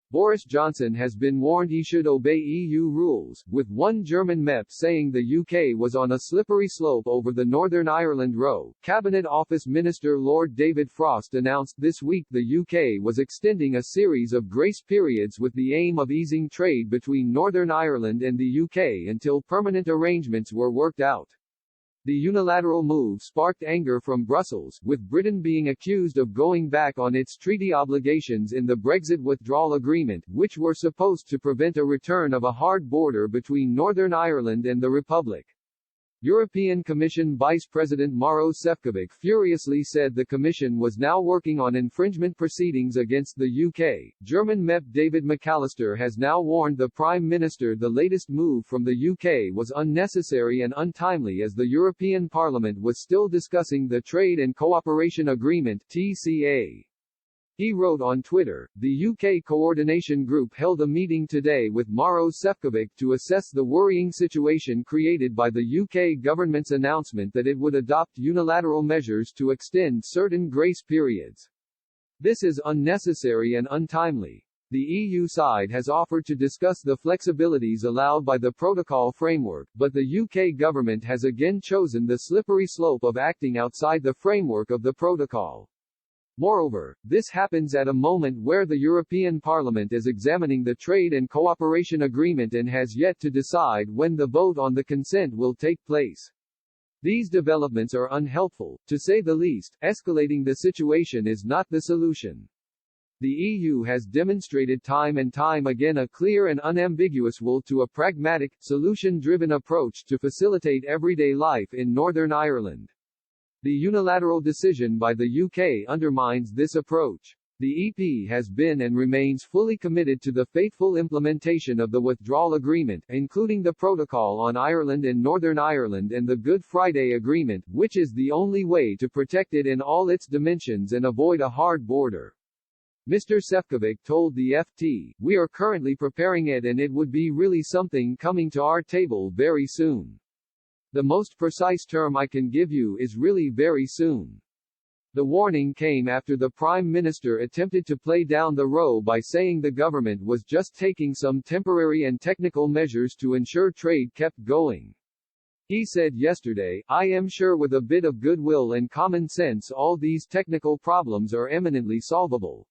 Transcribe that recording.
Boris Johnson has been warned he should obey EU rules, with one German MEP saying the UK was on a slippery slope over the Northern Ireland row. Cabinet Office Minister Lord David Frost announced this week the UK was extending a series of grace periods with the aim of easing trade between Northern Ireland and the UK until permanent arrangements were worked out. The unilateral move sparked anger from Brussels, with Britain being accused of going back on its treaty obligations in the Brexit withdrawal agreement, which were supposed to prevent a return of a hard border between Northern Ireland and the Republic. European Commission Vice President Maros Šefčovič furiously said the Commission was now working on infringement proceedings against the UK. German MEP David McAllister has now warned the Prime Minister the latest move from the UK was unnecessary and untimely as the European Parliament was still discussing the Trade and Cooperation Agreement (TCA). He wrote on Twitter, "The UK Coordination Group held a meeting today with Maros Šefčovič to assess the worrying situation created by the UK government's announcement that it would adopt unilateral measures to extend certain grace periods. This is unnecessary and untimely. The EU side has offered to discuss the flexibilities allowed by the protocol framework, but the UK government has again chosen the slippery slope of acting outside the framework of the protocol. Moreover, this happens at a moment where the European Parliament is examining the Trade and Cooperation Agreement and has yet to decide when the vote on the consent will take place. These developments are unhelpful, to say the least. Escalating the situation is not the solution. The EU has demonstrated time and time again a clear and unambiguous will to a pragmatic, solution-driven approach to facilitate everyday life in Northern Ireland. The unilateral decision by the UK undermines this approach. The EP has been and remains fully committed to the faithful implementation of the withdrawal agreement, including the Protocol on Ireland and Northern Ireland and the Good Friday Agreement, which is the only way to protect it in all its dimensions and avoid a hard border. Mr. Šefčovič told the FT, "We are currently preparing it and it would be really something coming to our table very soon. The most precise term I can give you is really very soon." The warning came after the Prime Minister attempted to play down the row by saying the government was just taking some temporary and technical measures to ensure trade kept going. He said yesterday, "I am sure with a bit of goodwill and common sense all these technical problems are eminently solvable."